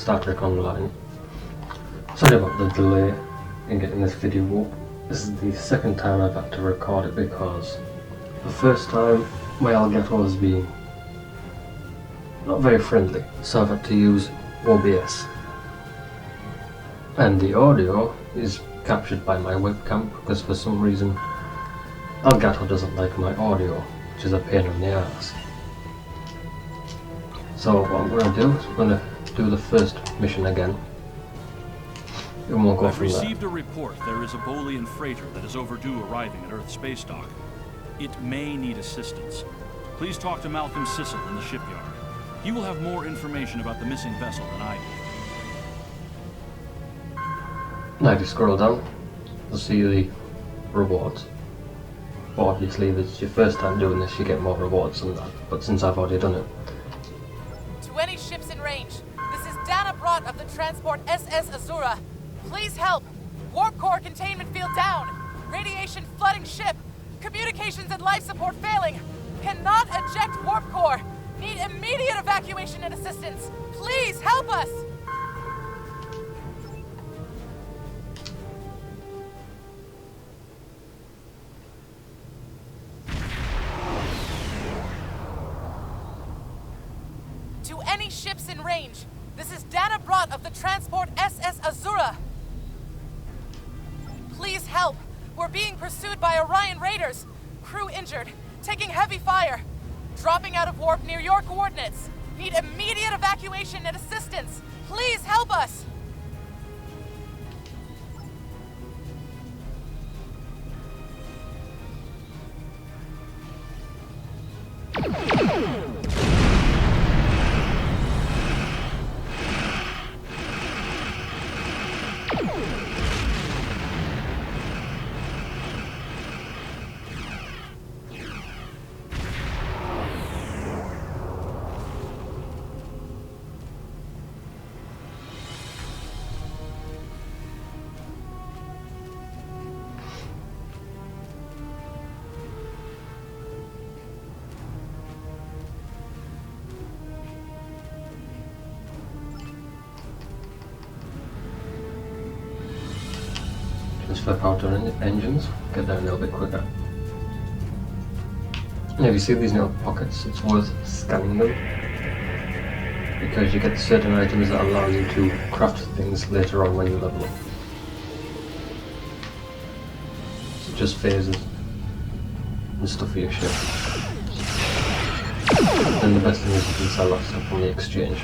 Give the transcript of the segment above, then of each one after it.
Star Trek Online. Sorry about the delay in getting this video up. This is the second time I've had to record it because the first time my Elgato has been not very friendly, so I've had to use OBS. And the audio is captured by my webcam because for some reason Elgato doesn't like my audio, which is a pain in the ass. So what I'm going to do is I'm going to do the first mission again. And we'll go from there. I've received a report there is a Bolian freighter that is overdue arriving at Earth Space Dock. It may need assistance. Please talk to Malcolm Sissel in the shipyard. He will have more information about the missing vessel than I do. Now if you scroll down, you'll see the rewards. But obviously if it's your first time doing this you get more rewards than that, but since I've already done it. To any ships in range, this is Dana Brott of the transport SS Azura. Please help! Warp core containment field down! Radiation flooding ship! Communications and life support failing! Cannot eject warp core! Need immediate evacuation and assistance! Please help us! To any ships in range, this is Dana Brott of the transport SS Azura. Please help! We're being pursued by Orion raiders. Crew injured, taking heavy fire. Dropping out of warp near your coordinates. Need immediate evacuation and assistance. Please help us! Transfer power to engines, get there a little bit quicker. And if you see these little pockets, it's worth scanning them because you get certain items that allow you to craft things later on when you level up. So just phases and stuff for your ship. And the best thing is you can sell that stuff on the exchange.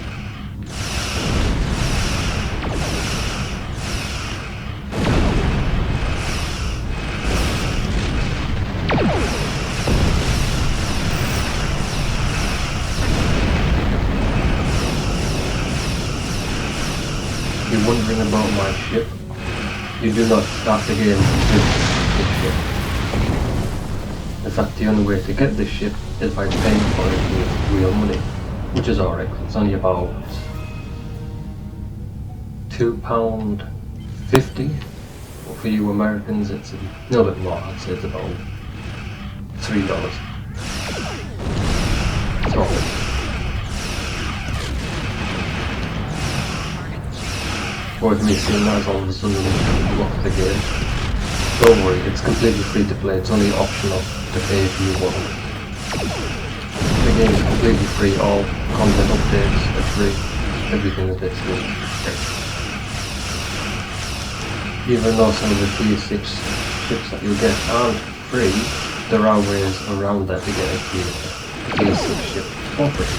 If you're wondering about my ship, you do not start the game with this ship. In fact, the only way to get this ship is by paying for it with real money, which is alright. It's only about £2.50. But for you Americans, it's a little bit more. I'd say it's about $3. So, or it may seem as all of a sudden you lock the game. Don't worry, it's completely free to play, it's only optional to pay if you want. The game is completely free, all content updates are free, everything is basically free. Even though some of the tier 6 ships that you get aren't free, there are ways around that to get a tier 6 ship for free.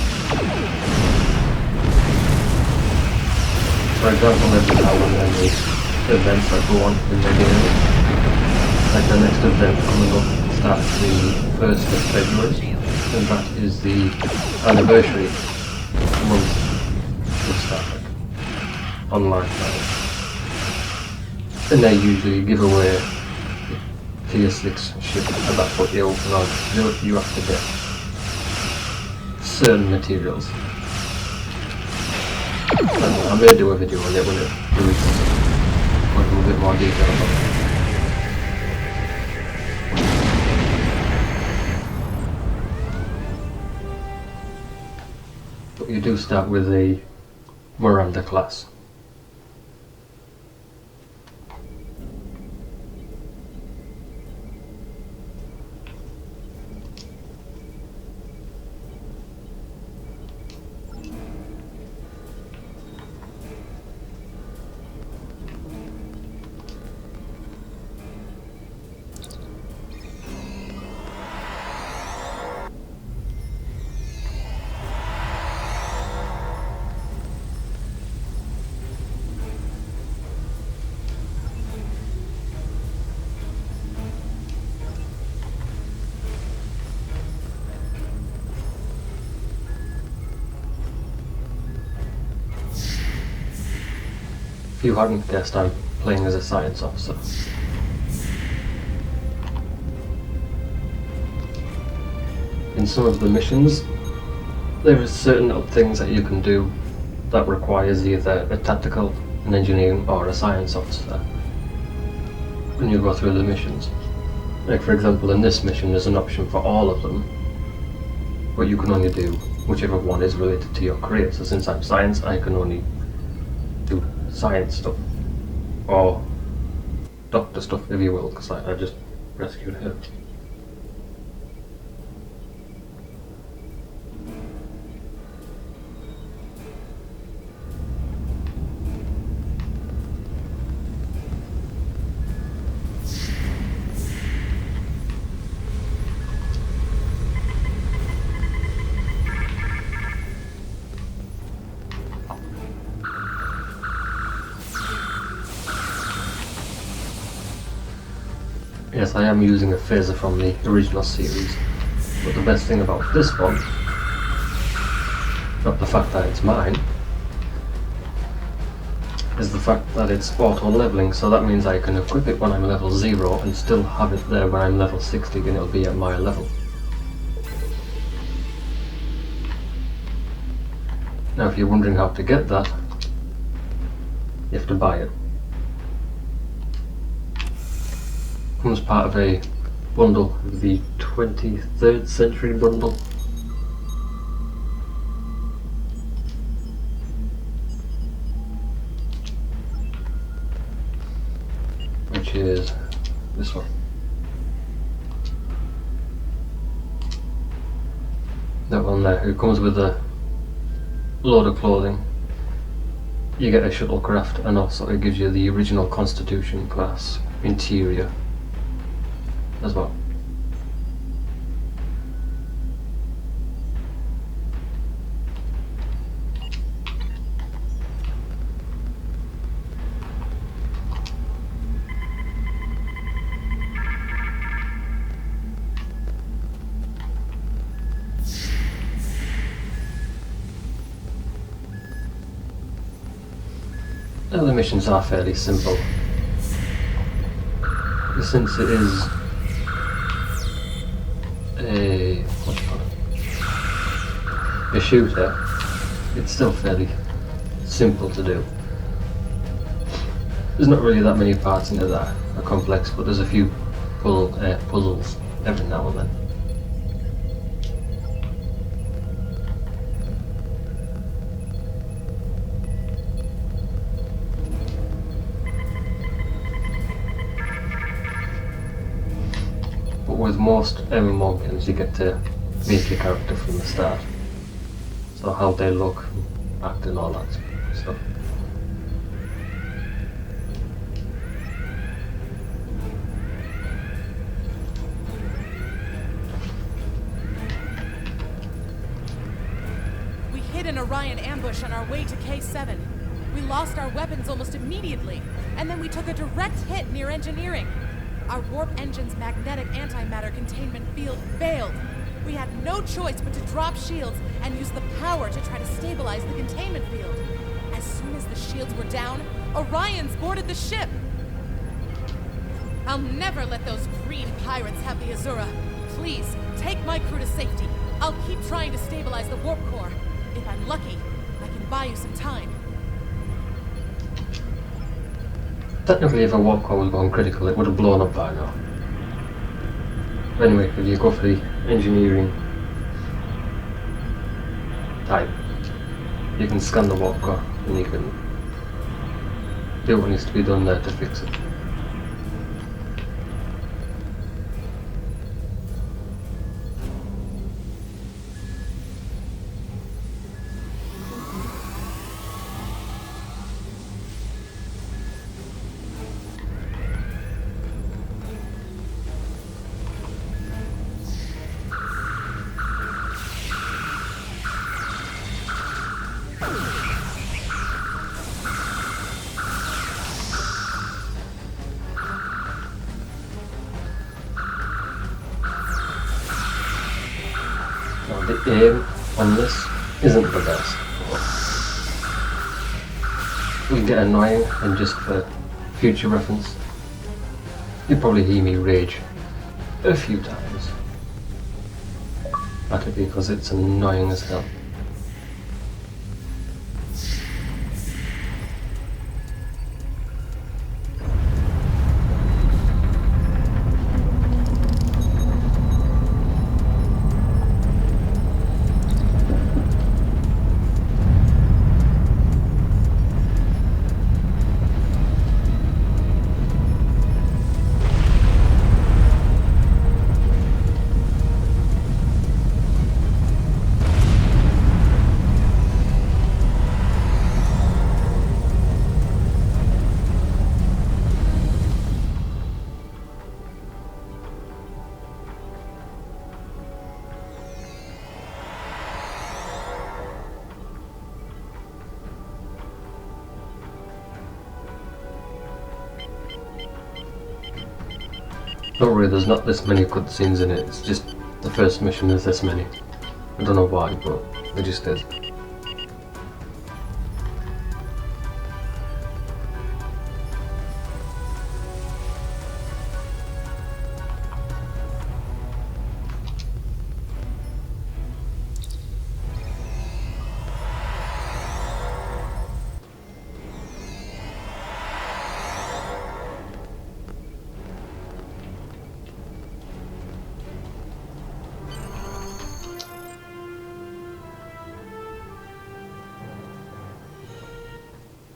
For example, every now and then there's events that go on in the game. Like the next event coming up starts the 1st of February, and that is the anniversary month of Star Trek Online. And they usually give away the tier 6 ship, and that's what you open on. You have to get certain materials. I may do a video on it when it releases, with a little bit more detail about it. But you do start with a Miranda class. If you hadn't guessed, I'm playing as a science officer. In some of the missions, there are certain things that you can do that requires either a tactical, an engineering, or a science officer when you go through the missions. Like for example, in this mission there's an option for all of them, but you can only do whichever one is related to your career. So since I'm science, I can only do science stuff, or doctor stuff if you will, because I just rescued her. Yes, I am using a phaser from the original series, but the best thing about this one, not the fact that it's mine, is the fact that it's auto-leveling, so that means I can equip it when I'm level 0 and still have it there when I'm level 60 and it'll be at my level. Now if you're wondering how to get that, you have to buy it. Comes part of a bundle, the 23rd century bundle. Which is this one. That one there. It comes with a load of clothing. You get a shuttlecraft, and also it gives you the original Constitution class interior as well. Now the missions are fairly simple, since it is a shooter, it's still fairly simple to do. There's not really that many parts into that are complex, but there's a few puzzles every now and then. But with most MMO games, you get to make your character from the start. So how they look, act and all that stuff. We hit an Orion ambush on our way to K7. We lost our weapons almost immediately, and then we took a direct hit near engineering. Our warp engine's magnetic antimatter containment field failed. We had no choice but to drop shields and use the power to try to stabilize the containment field. As soon as the shields were down, Orions boarded the ship. I'll never let those green pirates have the Azura. Please, take my crew to safety. I'll keep trying to stabilize the warp core. If I'm lucky, I can buy you some time. Technically, if a warp core was going critical, it would have blown up by now. Anyway, if you go for the engineering type, you can scan the warp core and you can do what needs to be done there to fix it. Now the aim on this isn't the best. It can get annoying, and just for future reference, you'll probably hear me rage a few times at it because it's annoying as hell. Don't worry, there's not this many cutscenes in it, it's just the first mission is this many. I don't know why, but it just is.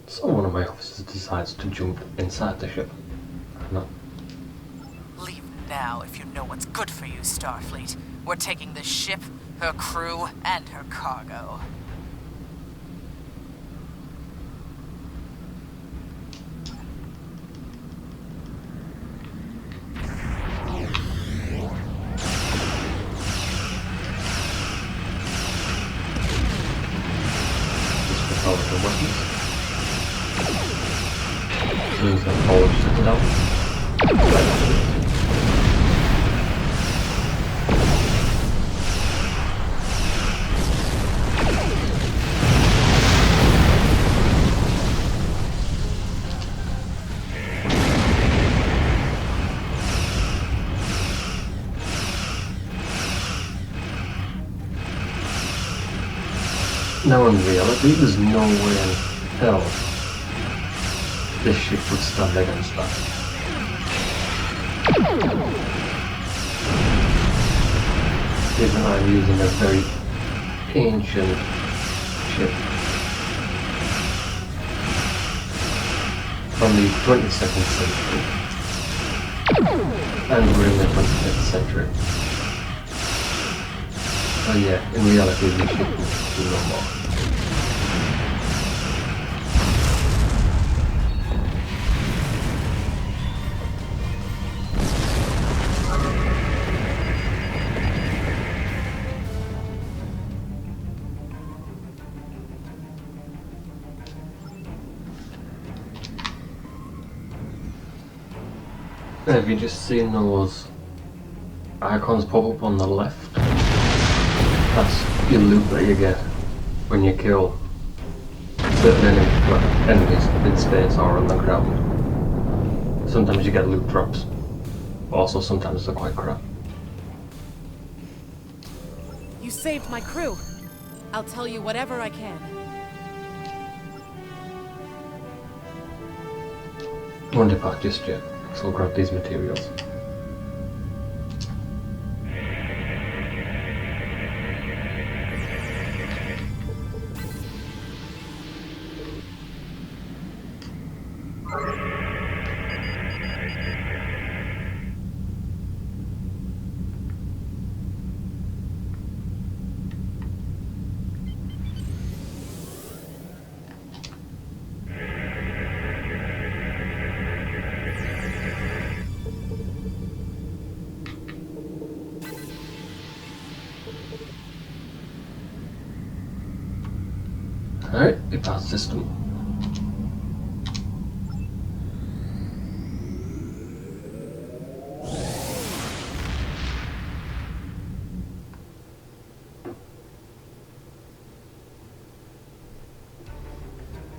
So one of my officers decides to jump inside the ship. No. Leave now if you know what's good for you, Starfleet. We're taking this ship, her crew, and her cargo. Just for powerful weapons. Use the polish to it out. Now in reality, there's no way in hell this ship would stand against that. Given I'm using a very ancient ship from the 22nd century, and we're in the 25th century. So yeah, in reality this ship would do no more. Have you just seen those icons pop up on the left? That's your loot that you get when you kill certain enemies in space or on the ground. Sometimes you get loot drops, but also sometimes they're quite crap. You saved my crew. I'll tell you whatever I can. Won't depart just yet, so I'll grab these materials. Alright, we passed system.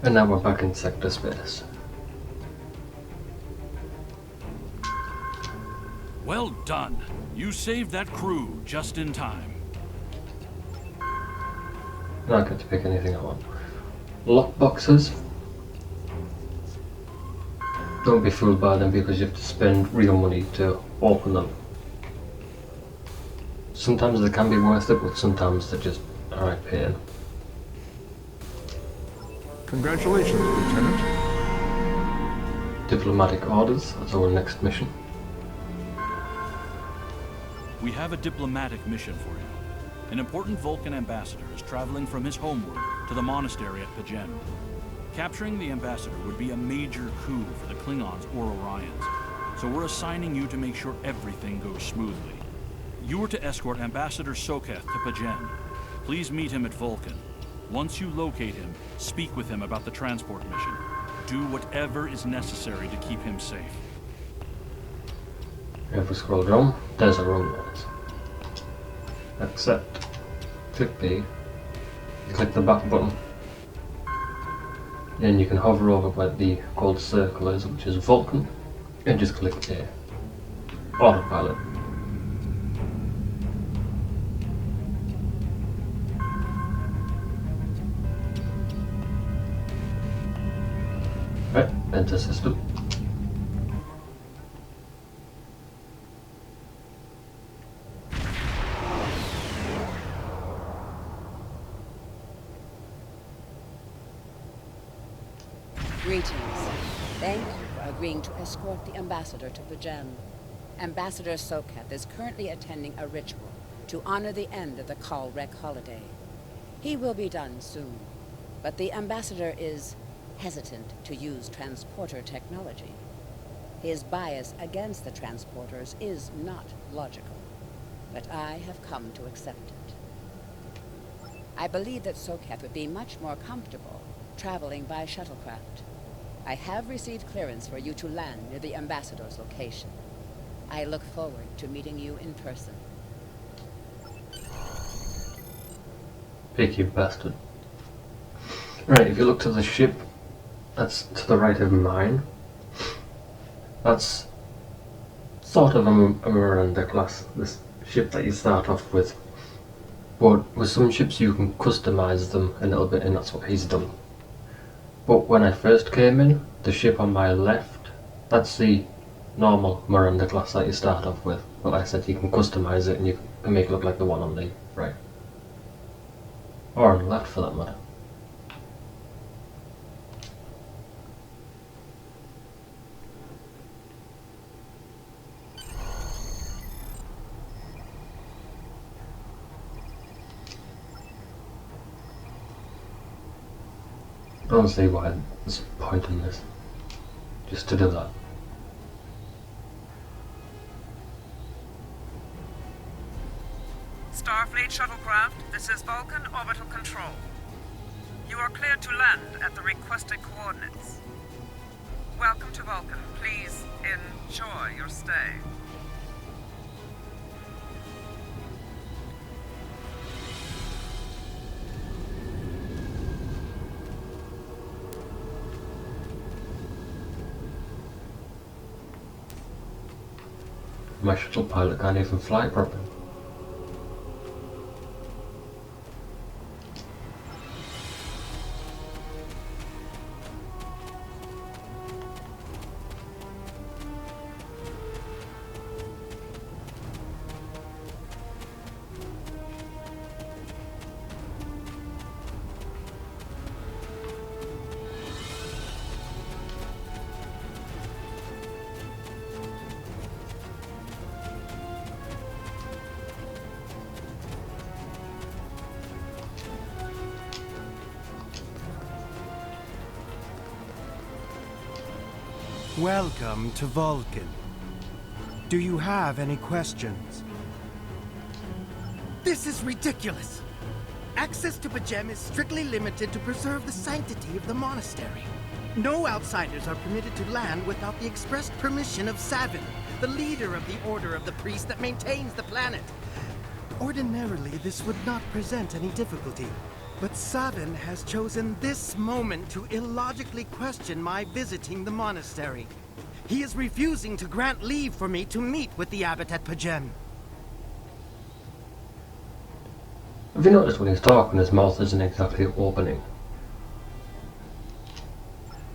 And now we're back in sector space. Well done. You saved that crew just in time. Now I get to pick anything I want. Lockboxes. Don't be fooled by them because you have to spend real money to open them. Sometimes they can be worth it, but sometimes they're just alright pain. Congratulations, Lieutenant. Diplomatic orders, that's our next mission. We have a diplomatic mission for you. An important Vulcan ambassador is traveling from his homeworld to the monastery at Pajen. Capturing the ambassador would be a major coup for the Klingons or Orions, so we're assigning you to make sure everything goes smoothly. You are to escort Ambassador Soketh to Pajen. Please meet him at Vulcan. Once you locate him, speak with him about the transport mission. Do whatever is necessary to keep him safe. If we scroll down, there's a room notice. Accept. Click B. Click the back button. Then you can hover over where the gold circle is, which is Vulcan, and just click A. Autopilot. Right, enter system. Greetings. Thank you for agreeing to escort the ambassador to Pajen. Ambassador Soketh is currently attending a ritual to honor the end of the Kalrek holiday. He will be done soon, but the ambassador is hesitant to use transporter technology. His bias against the transporters is not logical, but I have come to accept it. I believe that Soketh would be much more comfortable traveling by shuttlecraft. I have received clearance for you to land near the ambassador's location. I look forward to meeting you in person. Picky bastard. Right, if you look to the ship, that's to the right of mine. That's sort of a Miranda class, this ship that you start off with. But with some ships you can customize them a little bit, and that's what he's done. But when I first came in, the ship on my left, that's the normal Miranda class that you start off with. But like I said, you can customize it and you can make it look like the one on the right. Or on the left for that matter. I don't see why there's a point in this. Just to do that. Starfleet shuttlecraft, this is Vulcan Orbital Control. You are cleared to land at the requested coordinates. Welcome to Vulcan. Please enjoy your stay. My shuttle pilot can't even fly properly. Welcome to Vulcan. Do you have any questions? This is ridiculous! Access to Pajem is strictly limited to preserve the sanctity of the monastery. No outsiders are permitted to land without the express permission of Savin, the leader of the Order of the Priest that maintains the planet. Ordinarily, this would not present any difficulty, but Savin has chosen this moment to illogically question my visiting the monastery. He is refusing to grant leave for me to meet with the abbot at Pajem. Have you noticed when he's talking, his mouth isn't exactly opening?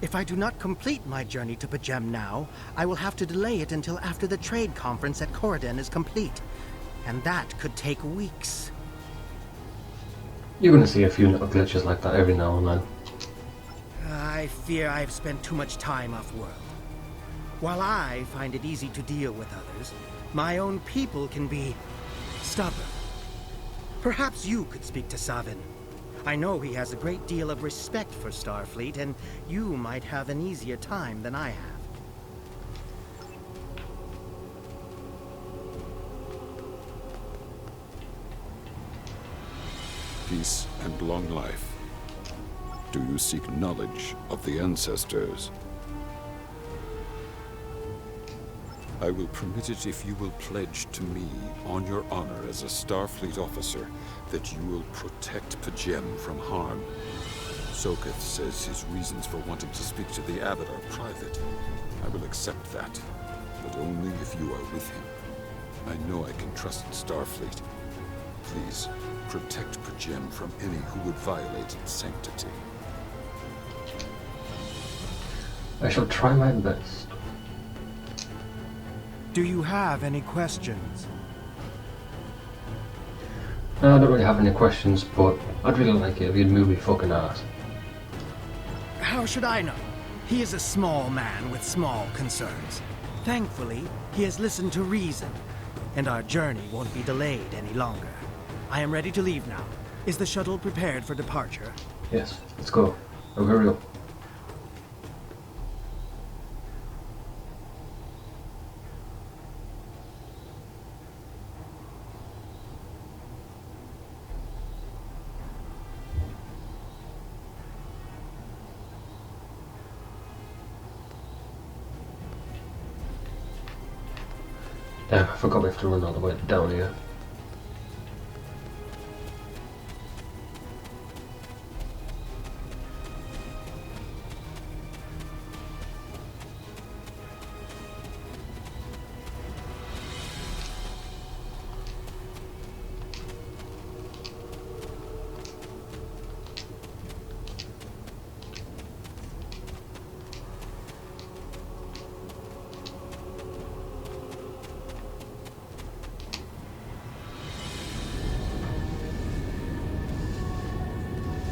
If I do not complete my journey to Pajem now, I will have to delay it until after the trade conference at Corridon is complete. And that could take weeks. You're going to see a few little glitches like that every now and then. I fear I've spent too much time off-world. While I find it easy to deal with others, my own people can be stubborn. Perhaps you could speak to Savin. I know he has a great deal of respect for Starfleet, and you might have an easier time than I have. Peace and long life. Do you seek knowledge of the ancestors? I will permit it if you will pledge to me, on your honor as a Starfleet officer, that you will protect Pajem from harm. Soketh says his reasons for wanting to speak to the abbot are private. I will accept that, but only if you are with him. I know I can trust Starfleet. Please, protect Pajem from any who would violate its sanctity. I shall try my best. Do you have any questions? No, I don't really have any questions, but I'd really like it if you'd move me fucking ass. How should I know? He is a small man with small concerns. Thankfully, he has listened to reason, and our journey won't be delayed any longer. I am ready to leave now. Is the shuttle prepared for departure? Yes, let's go. Now hurry up. Damn, I forgot we have to run all the way down here.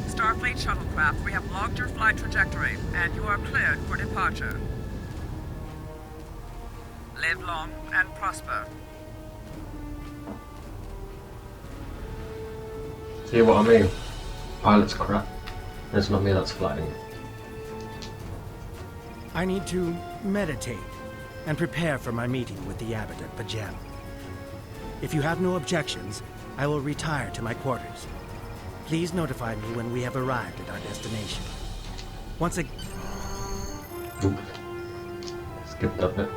Starfleet shuttlecraft, we have logged your flight trajectory, and you are cleared for departure. Live long and prosper. See what I mean? Pilot's crap. It's not me that's flying. I need to meditate and prepare for my meeting with the abbot at Pajem. If you have no objections, I will retire to my quarters. Please notify me when we have arrived at our destination. Once again... Oops. Skip that bit.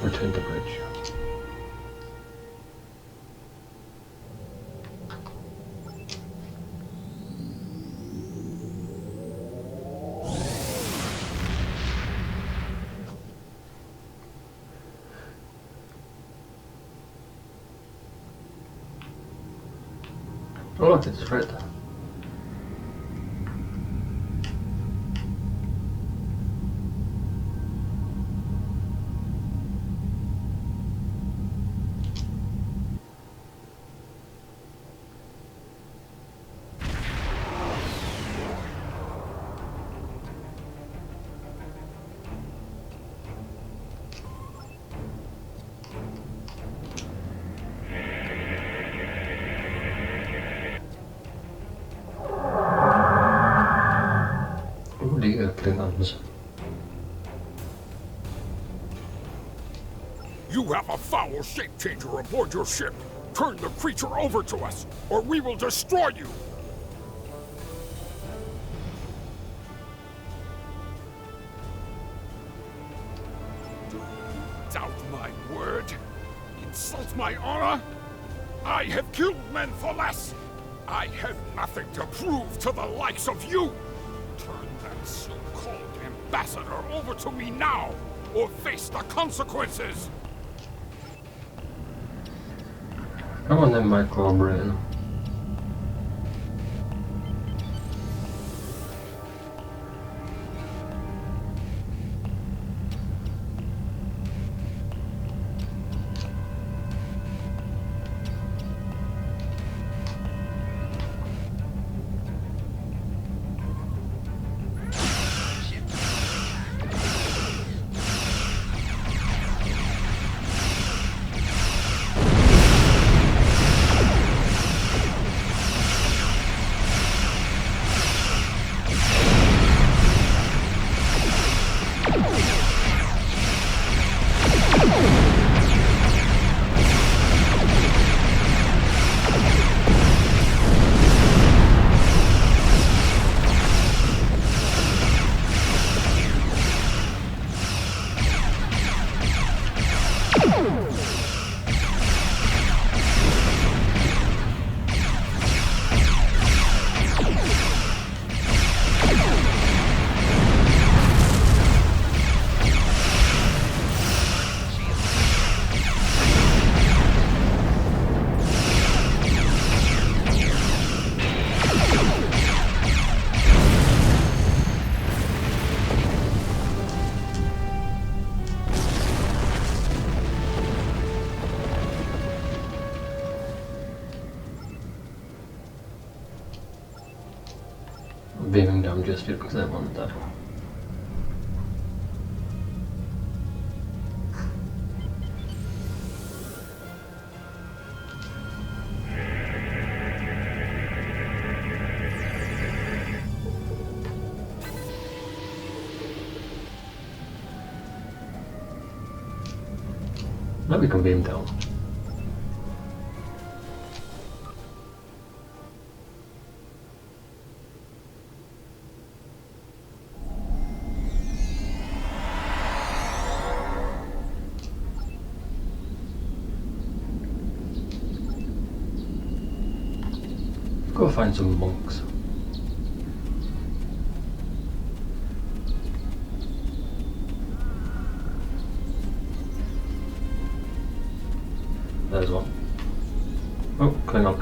Return to bridge. Oh look, it's right there. Klingons. You have a foul shape changer aboard your ship. Turn the creature over to us, or we will destroy you! Do you doubt my word? Insult my honor? I have killed men for less! I have nothing to prove to the likes of you! Turn that so-called ambassador over to me now, or face the consequences! Come on then, Michael O'Brien. Beaming down just because I wanted that. Now we can beam down. Go find some monks. There's one. Oh, Klingon.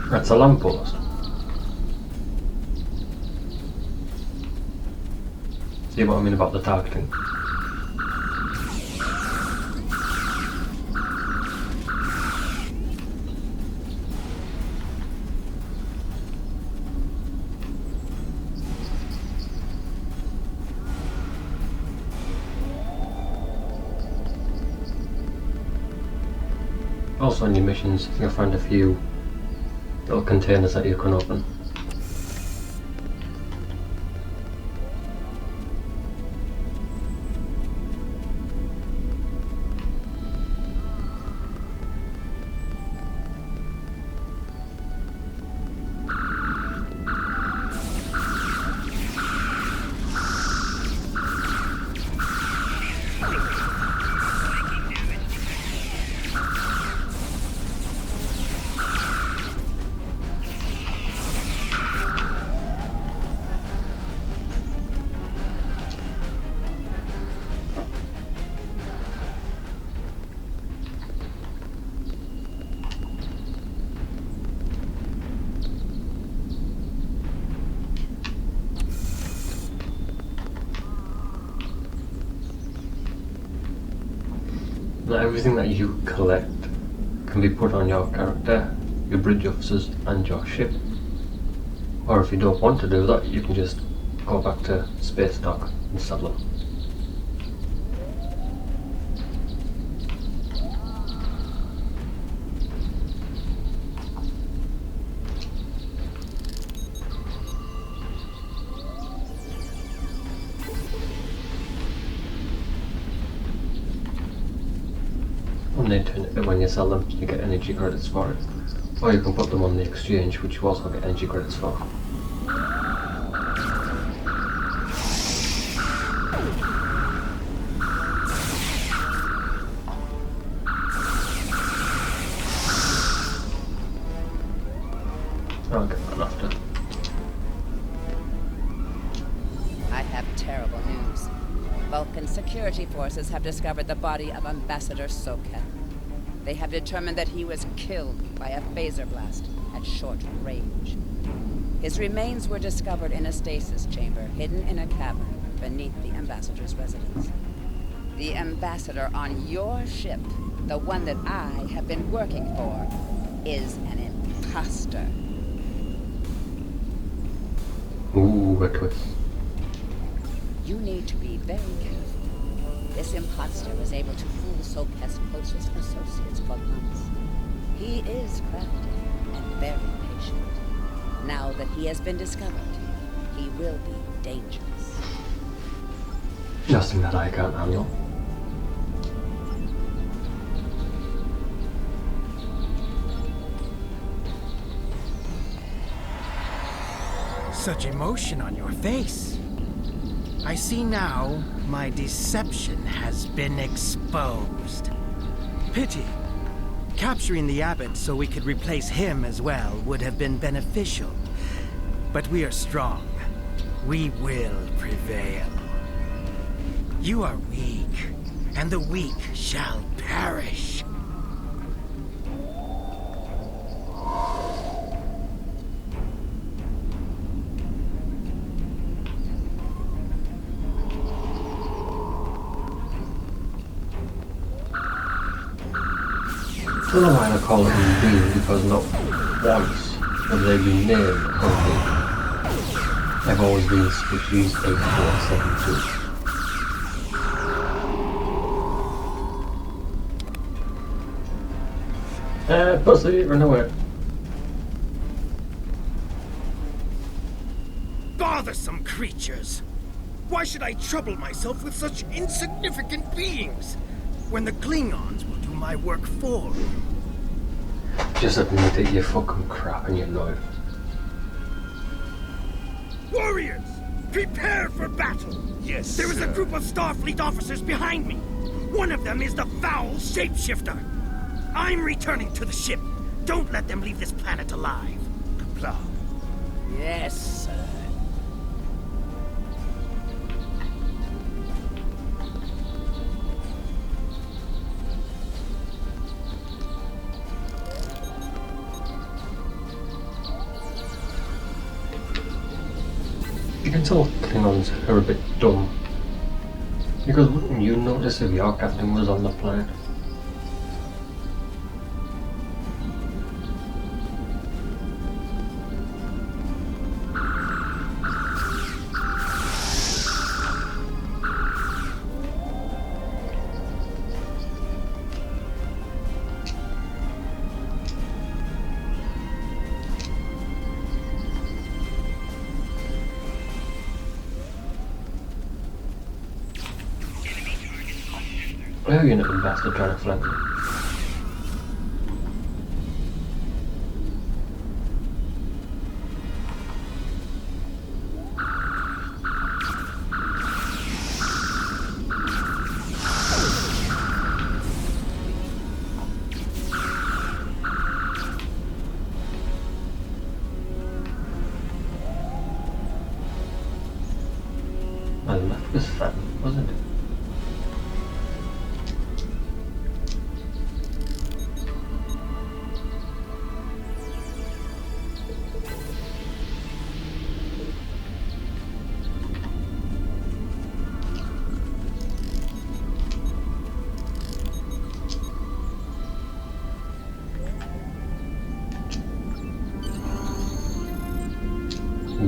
That's a lamppost. See what I mean about the targeting? Also on your missions, you'll find a few little containers that you can open. Not everything that you collect can be put on your character, your bridge officers and your ship. Or if you don't want to do that, you can just go back to space dock and sell them. when you sell them, you get energy credits for it. Or you can put them on the exchange, which you also get energy credits for. I'll get one after. I have terrible news. Vulcan security forces have discovered the body of Ambassador Soketh. They have determined that he was killed by a phaser blast at short range. His remains were discovered in a stasis chamber hidden in a cavern beneath the Ambassador's residence. The Ambassador on your ship, the one that I have been working for, is an imposter. Ooh, a twist. You need to be very careful. This imposter was able to fool Soketh's closest associates for months. He is crafty and very patient. Now that he has been discovered, he will be dangerous. Nothing that I can't handle. Such emotion on your face. I see now my deception has been exposed. Pity. Capturing the abbot so we could replace him as well would have been beneficial. But we are strong. We will prevail. You are weak, and the weak shall perish. I don't know why I call it Bean, because not once have they been named company. They've always been species 8472. Pussy, run away. Bothersome creatures! Why should I trouble myself with such insignificant beings, when the Klingons will do my work for me? Just admit it, you fucking crap and you know it. Warriors! Prepare for battle! Yes, There is a group of Starfleet officers behind me. One of them is the foul shapeshifter. I'm returning to the ship. Don't let them leave this planet alive. Kapla. Yes, sir. You can tell Klingons are a bit dumb. Because wouldn't you notice if your captain was on the planet? Where are you, little bastard, trying to flank me? My left was fat, wasn't it?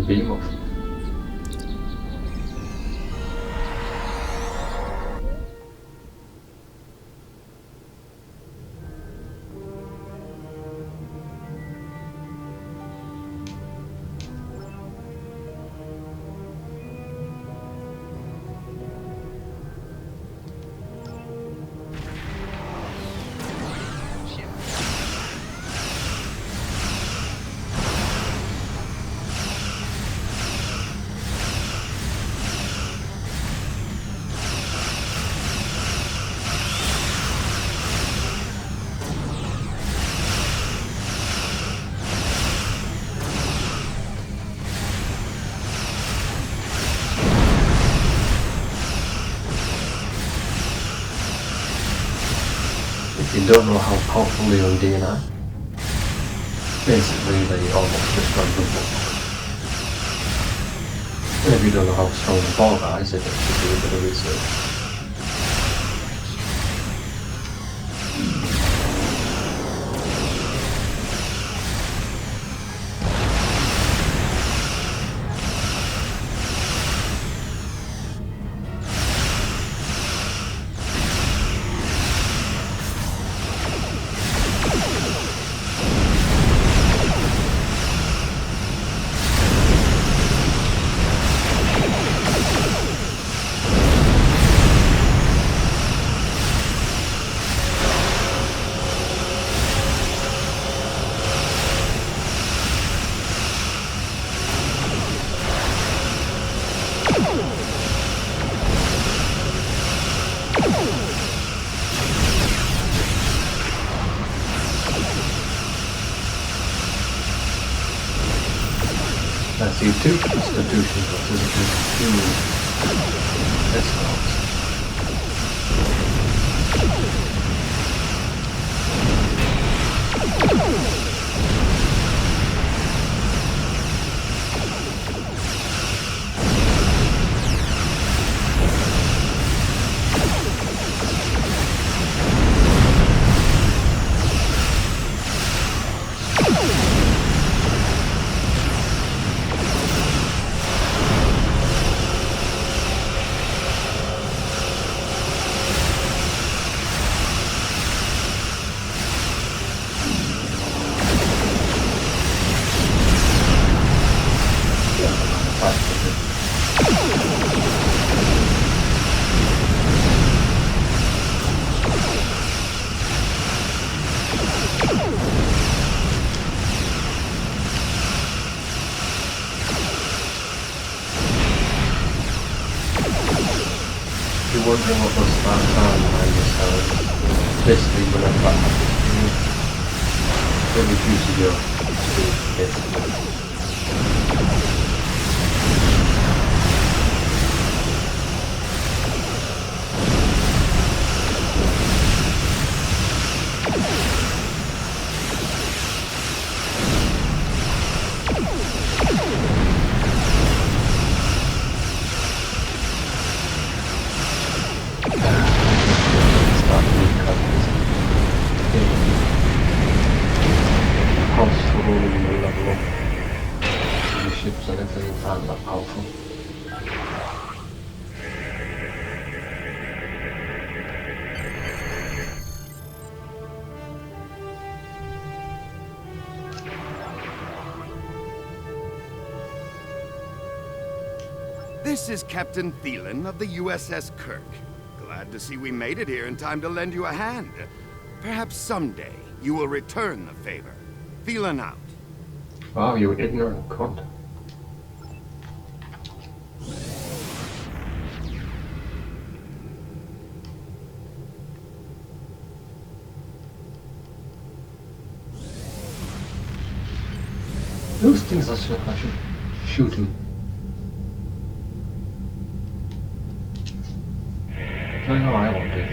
Beam off. don't know how powerful the Undine are, basically they almost destroyed the book. And if you don't know how strong the Borg are, is it to do a bit of research. I see two institutions representing human escorts. Wondering what was that sound behind this sound. Basically, whenever that happens, it reduces your speed, basically. Ships and everything aren't that powerful. This is Captain Thielen of the USS Kirk. Glad to see we made it here in time to lend you a hand. Perhaps someday you will return the favor. Thielen out. Wow, you ignorant cunt. Those things I should shoot him. I know I want it.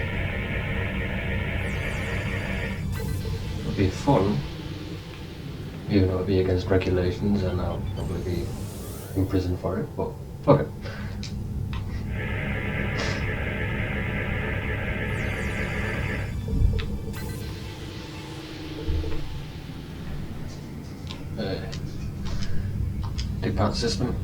It'll be fun. Even though it'll be against regulations and I'll probably be in prison for it, but fuck it. Depart system.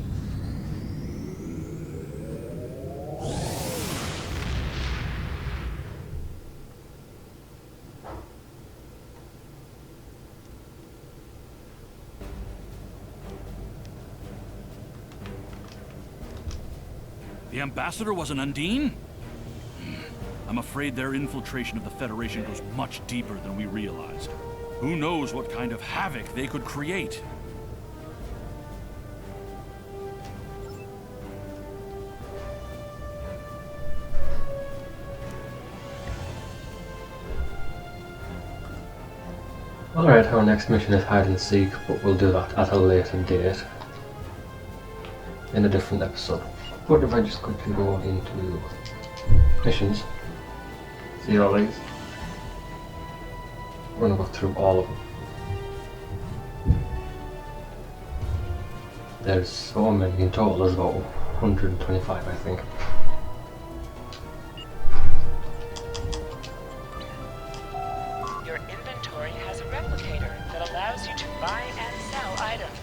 The Ambassador was an Undine? I'm afraid their infiltration of the Federation goes much deeper than we realized. Who knows what kind of havoc they could create? Alright, our next mission is hide and seek, but we'll do that at a later date. In a different episode. But if I just quickly go into missions, see all these. We're gonna go through all of them. There's so many in total. There's about 125, I think. Your inventory has a replicator that allows you to buy and sell items.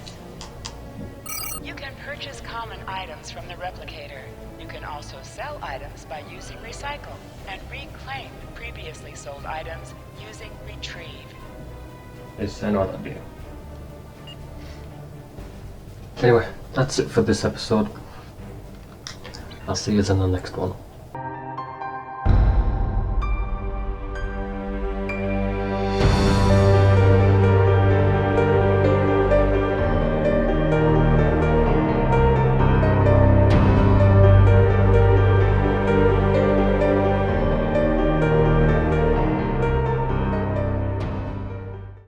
You can purchase common items from the replicator. You can also sell items by using recycle and reclaim previously sold items using retrieve. Yes, I know what that do. Anyway, that's it for this episode. I'll see you in the next one.